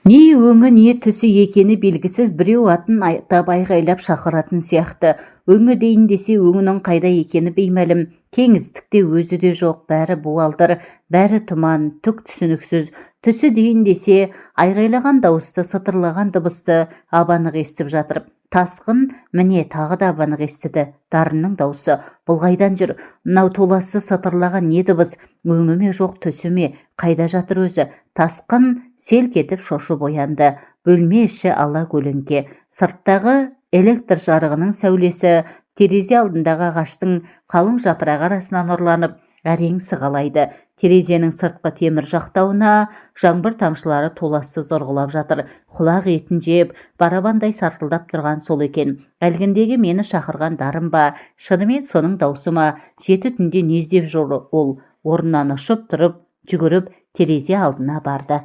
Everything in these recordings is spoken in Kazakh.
Не өңі не түсі екені белгісіз біреу атын айтап айғайлап шақыратын сияқты. Өңі дейін десе өңінің қайда екені беймәлім. Кеңістікте өзі де жоқ, бәрі буалдыр, бәрі тұман, түк түсініксіз. Түсі дейін десе айғайлаған дауысты, сытырлаған дыбысты абанық естіп жатыр. Тасқын міне тағы да абанық естіді. Дарынның даусы. Бұл қайдан жүр? Мынау толасы сытырлаған не дыбыс? Өңі ме жоқ, түсі ме? Қайда жатыр өзі? Тасқын селк етіп шошып оянды. Бөлме іші ала көлеңке. Сырттағы электр жарығының сәулесі терезе алдындағы ағаштың қалың жапырағы арасынан ұрланып, әрең сығалайды. Терезенің сыртқы темір жақтауына жаңбыр тамшылары толассыз ұрғылап жатыр. Құлақ етін жеп, барабандай сартылдап тұрған сол екен. Әлгіндегі мені шақырған дарым ба, шынымен соның даусы ма? Жеті түнде не іздеп жүр ол? Орнынан ұшып тұрып, жүгіріп терезе алдына барды.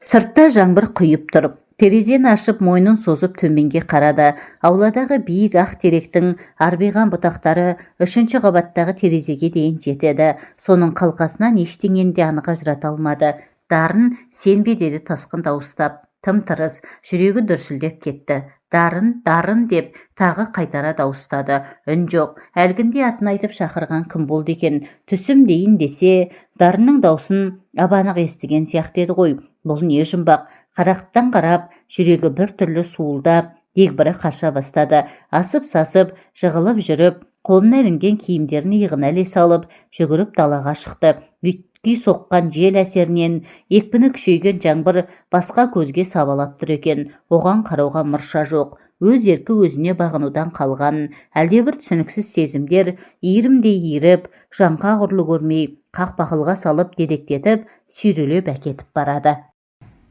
Сыртта жаңбыр құйып тұрып, терезені ашып мойнын созып төменге қарады. Ауладағы биік ақ теректің арбиған бұтақтары үшінші қабаттағы терезеге дейін жетеді. Соның қалқасынан ештеңені де анық ажырата алмады. Дарын, сен бе деді тасқын дауыстап. Тым-тырыс, жүрегі дүрсілдеп кетті. Дарын, дарын деп тағы қайтара дауыстады. Үн жоқ. Әлгінде атын айтып шақырған кім болды екен? Түсім дейін десе, дарынның даусын абанық естіген сияқты еді ғой. Бұл не жұмбақ? Қарақтан қарап, жүрегі бір түрлі суылдап, дегбірі қаша бастады. Асып-сасып, жығылып жүріп, қолына ілінген киімдерін иығына іле салып, жүгіріп далаға шықты. Үйтки соққан жел әсерінен екпіні күшейген жаңбыр басқа көзге сабалап тұр екен. Оған қарауға мұрша жоқ. Өз еркі өзіне бағынудан қалған, әлдебір түсініксіз сезімдер иірімдей иіріп, жанға ғұрлы көрмей, қақпақылға салып дедектетіп, сүйрелеп әкетіп барады.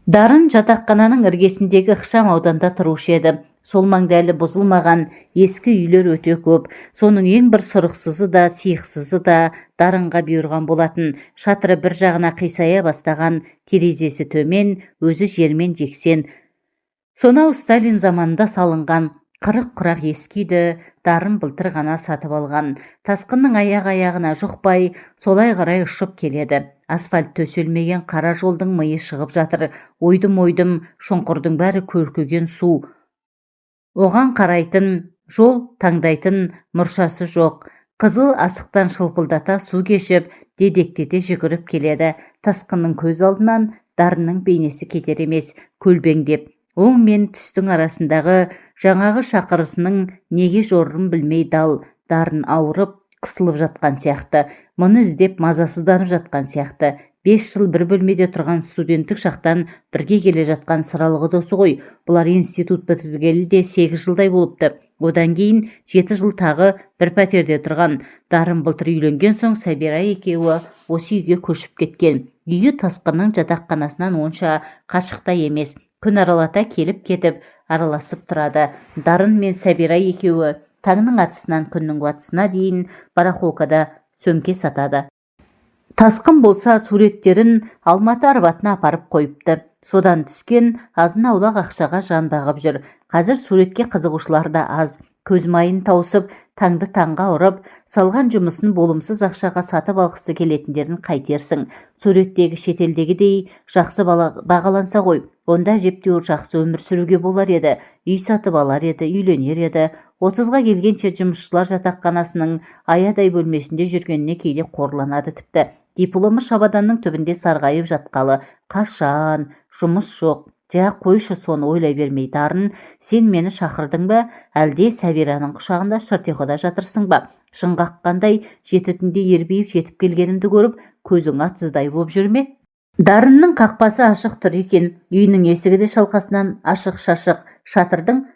Дарын жатақхананың іргесіндегі ықшам ауданда тұрушы еді. Сол маңда әлі бұзылмаған ескі үйлер өте көп. Соның ең бір сұрықсызы да, сиықсызы да дарынға бұйырған болатын. Шатыры бір жағына қисая бастаған, терезесі төмен, өзі жермен жексен. Сонау Сталин заманында салынған қырық құрақ ескі үйді дарын былтыр ғана сатып алған. Тасқынның аяғына жұқпай, солай қарай ұшып келеді. Асфальт төселмеген қара жолдың миы шығып жатыр. Ойдым-ойдым, шұңқырдың бәрі көркөген су. Оған қарайтын, жол таңдайтын мұршасы жоқ. Қызыл асықтан шылпылдата су кешіп, дедектете жүгіріп келеді. Тасқынның көз алдынан дарынның бейнесі кетер емес, көлбеңдеп. Оң мен түстің арасындағы жаңағы шақырысының неге жорырын білмей дал. Дарын ауырып, қысылып жатқан сияқты. Мұны іздеп мазасызданып жатқан сияқты. 5 жыл бір бөлмеде тұрған студенттік шақтан бірге келе жатқан сыралғы досы ғой. Бұлар институт бітіргелі де 8 жылдай болыпты. Одан кейін 7 жыл тағы бір пәтерде тұрған. Дарын былтыр үйленген соң Сәбира екеуі осы үйге көшіп кеткен. Үйі тасқынның жатақханасынан онша қашықта емес. Күн аралата келіп кетіп араласып тұрады. Дарын мен Сәбира екеуі таңның атысынан күннің батысына дейін барахолкада сөмке сатады. Тасқын болса суреттерін Алматы Арбатына апарып қойыпты. Содан түскен азын-аулақ ақшаға жан бағып жүр. Қазір суретке қызығушылар да аз. Көз майын таусып, таңды таңға ұрып, салған жұмысын болымсыз ақшаға сатып алғысы келетіндерін қайтерсің. Суреттегі шетелдегідей жақсы бағаланса ғой, онда әжептәуір жақсы өмір сүруге болар еді. Үй сатып алар еді, үйленер еді. 30-ға келгенше жұмысшылар жатақханасының аядай бөлмесінде жүргеніне кейде қорланады тіпті. Дипломы шабаданның түбінде сарғайып жатқалы. Қашан? Жұмыс жоқ. Жа қойшы, соны ойлай бермей. Дарын, сен мені шақырдың ба, әлде Сәбираның құшағында шыртиқода жатырсың ба? Шыңғаққандай 7 түнде ербейіп жетіп келгенімді көріп, көзің атсыздай боп жүрме? Дарынның қақпасы ашық тұр екен. Үйінің есігі де шалқасынан ашық-шашық. Шатырдың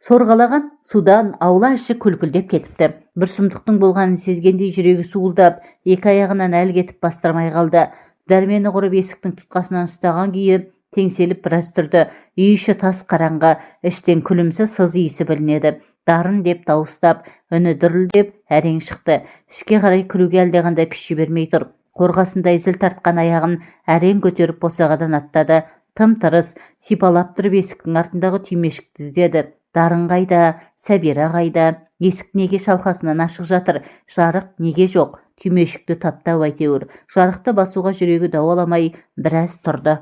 сорғалаған судан аула іші күлкілдеп кетіпті. Бір сұмдықтың болғанын сезгендей жүрегі суылдап, екі аяғынан әл кетіп бастырмай қалды. Дәрмені құрып есіктің тұтқасынан ұстаған күйі теңселіп біраз тұрды. Үй іші тас қараңғы, іштен күлімсі сыз иісі білінеді. Дарын деп дауыстап, үні дүрілдеп әрең шықты. Ішке қарай күлуге әлдеқандай күш жібермей тұр. Қорғасындай зіл тартқан аяғын әрең көтеріп босағадан аттады. Тым-тырыс сипалап тұрып есіктің артындағы түймешікті іздеді. Дарын қайда, Сәбира қайда? Есік неге шалқасынан ашық жатыр? Жарық неге жоқ? Түймешікті таптау әйтеуір. Жарықты басуға жүрегі дауаламай біраз тұрды.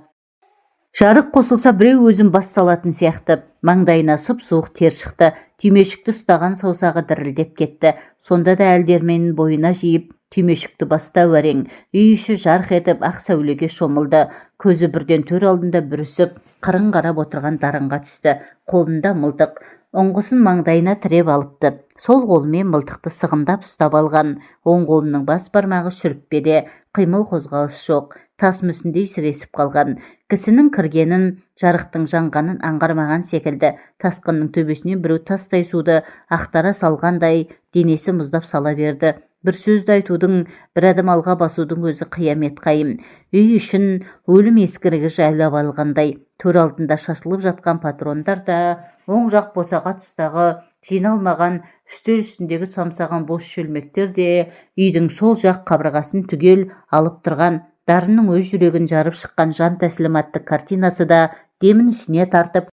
Жарық қосылса біреу өзін бас салатын сияқты. Маңдайына сұп-суық тер шықты. Түймешікті ұстаған саусағы дірілдеп кетті. Сонда да әлдерменін бойына жиып, түймешікті бастау әрең. Үй іші жарқ етіп ақ сәулеге шомылды. Көзі бірден төр алдында бүрісіп, қырын қарап отырған Дарынға түсті. Қолында мылтық. Ұңғысын маңдайына тіреп алыпты. Сол қолымен мылтықты сығымдап ұстап алған. Оң қолының бас бармағы шүріппеде, қимыл қозғалыс жоқ. Тас мүсіндей сіресіп қалған. Кісінің кіргенін, жарықтың жанғанын аңғармаған секілді. Тасқынның төбесінен біреу тастай суды ақтара салғандай денесі мұздап сала берді. Бір сөзді айтудың, бір адым алға басудың өзі қиямет қайым. Үй үшін өлім ескірігі жайлап алғандай. Төр алдында шашылып жатқан патрондар да, оң жақ босаға тұстағы жиналмаған үстел үстіндегі самсаған бос шөлмектер де, үйдің сол жақ қабырғасын түгел алып тұрған Дарынның өз жүрегін жарып шыққан жан тәсілім атты картинасы да демін ішіне тартып,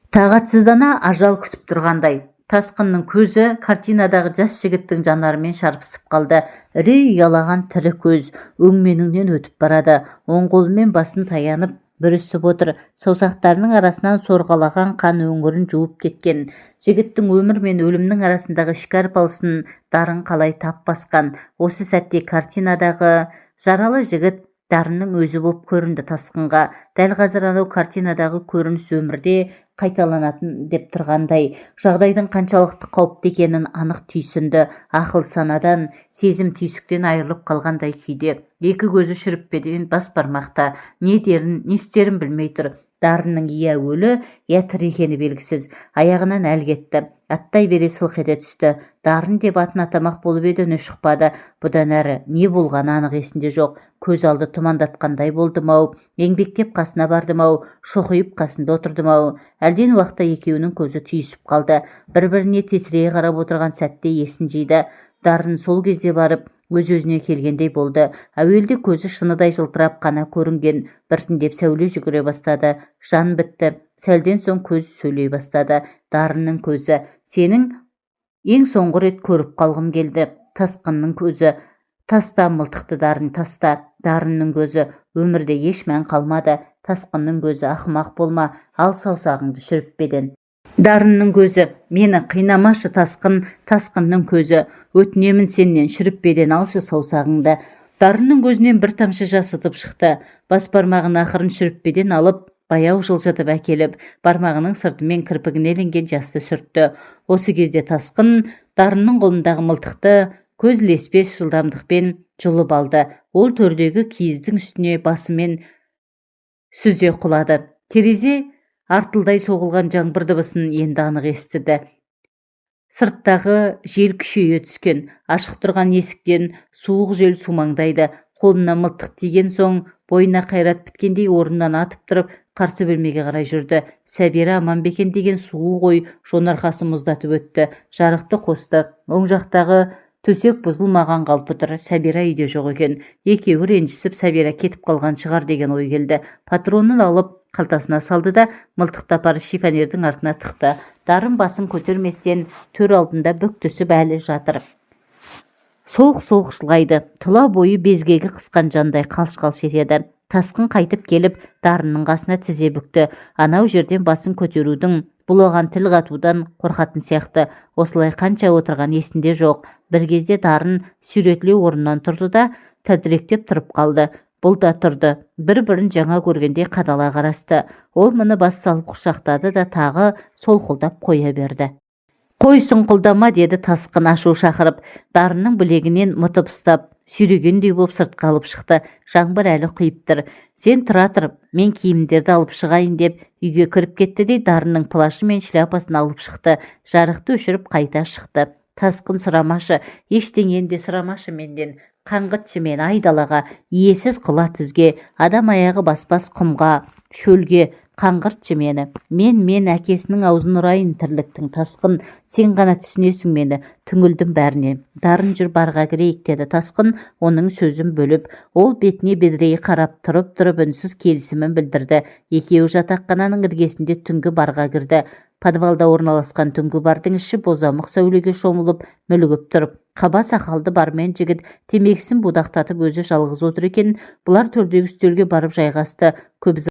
тағатсыздана ажал күтіп тұрғандай. Тасқынның көзі картинадағы жас жігіттің жанарымен шарпысып қалды. Үрей ұялаған тірі көз өңменіңнен өтіп барады. Оң қолымен басын таянып бүрісіп отыр. Саусақтарының арасынан сорғалаған қан өңірін жуып кеткен. Жігіттің өмір мен өлімнің арасындағы ішкі арпалысын Дарын қалай тап басқан. Осы сәтте картинадағы жаралы жігіт Дарынның өзі боп көрінді тасқынға. Дәл қазір анау картинадағы көрініс өмірде қайталанатын деп тұрғандай. Жағдайдың қаншалықты қауіпті екенін анық түйсінді. Ақыл санадан, сезім түйсіктен айырылып қалғандай күйде. Екі көзі шүріппеден бас бармақта. Не дерін, не істерін білмей тұр. Дарынның я өлі, я тірі екені белгісіз. Аяғынан әл кетті. Аттай бере сылқ ете түсті. Дарын деп атын атамақ болып еді, үні шықпады. Бұдан әрі не болғаны анық есінде жоқ. Көз алды тұмандатқандай болдым-ау. Еңбектеп қасына бардым-ау. Шоқиып қасында отырдым-ау. Әлден уақытта екеуінің көзі түйісіп қалды. Бір-біріне тесірейе қарап отырған сәтте есін жиды. Дарын сол кезде барып өз-өзіне келгендей болды. Әуелде көзі шыныдай жылтырап қана көрінген. Біртіндеп сәуле жүгіре бастады. Жан бітті. Сәлден соң көз сөйлей бастады. Дарынның көзі: сенің ең соңғы рет көріп қалғым келді. Тасқынның көзі: таста мылтықты, Дарын, таста. Дарынның көзі: өмірде еш мән қалмады. Тасқынның көзі: ақымақ болма, ал саусағыңды шүріппеден. Дарынның көзі: мені қинамашы тасқын. Тасқынның көзі: өтінемін сеннен, шүріппеден алшы саусағыңды. Дарынның көзінен бір тамшы жас ытып шықты. Бас бармағын ақырын шүріппеден алып, баяу жылжытып әкеліп, бармағының сыртымен кірпігіне ілінген жасты сүртті. Осы кезде тасқын Дарынның қолындағы мылтықты көз ілеспес жылдамдықпен жұлып алды. Ол төрдегі киіздің үстіне басымен сүзе құлады. Терезе артылдай соғылған жаңбыр дыбысын енді анық естіді. Сырттағы жел күшейе түскен. Ашық тұрған есіктен суық жел сумаңдайды. Қолына мылтық тиген соң бойына қайрат біткендей орнынан атып тұрып, қарсы бөлмеге қарай жүрді. Сәбира Аманбекен деген суық ой жонарқасы мұздатып өтті. Жарықты қосты. Оң жақтағы төсек бұзылмаған қалпы тұр. Сәбира үйде жоқ екен. Екеуі ренжісіп, Сәбира кетіп қалған шығар деген ой келді. Патронын алып қалтасына салды да мылтықты апарып шифонердің артына тықты. Дарын басын көтерместен төр алдында бүк түсіп әлі жатыр. Солқ-солқ жылайды. Тұла бойы безгегі қысқан жандай қалш-қалш етеді. Тасқын қайтып келіп Дарынның қасына тізе бүкті. Анау жерден басын көтерудің, бұл оған тіл қатудан қорқатын сияқты. Осылай қанша отырған есінде жоқ. Бір кезде Дарын сүйретіле орнынан тұрды да тәлтіректеп тұрып қалды. Бұл да тұрды. Бір-бірін жаңа көргенде қадала қарасты. Ол мұны бас салып құшақтады да тағы солқылдап қоя берді. Қой сұңқылдама, деді тасқын ашу шақырып. Дарынның білегінен мытып ұстап, сүйрегендей боп сыртқа алып шықты. Жаңбыр әлі құйып тұр. Сен тұра тұр, мен киімдерді алып шығайын деп үйге кіріп кетті де Дарынның плашы мен шляпасын алып шықты. Жарықты өшіріп қайта шықты. Тасқын сұрамашы, ештеңені де сұрамашы менден. Қаңғытшы мені айдалаға, иесіз құла түзге, адам аяғы баспас құмға, шөлге. Қаңғыртшы мені. Мен әкесінің аузын ұрайын тірліктің. Тасқын, сен ғана түсінесің мені. Түңілдім бәріне. Дарын, жүр барға кірейік, деді тасқын, оның сөзін бөліп. Ол бетіне бедірейе қарап тұрып үнсіз келісімін білдірді. Екеуі жатақхананың іргесінде түнгі барға кірді. Подвалда орналасқан түнгі бардың іші бозамық сәулеге шомылып, мүлгіп тұрып. Қаба сақалды бармен жігіт темекісін будақтатып өзі жалғыз отыр екен. Бұлар төрдегі үстелге барып жайғасты. Көп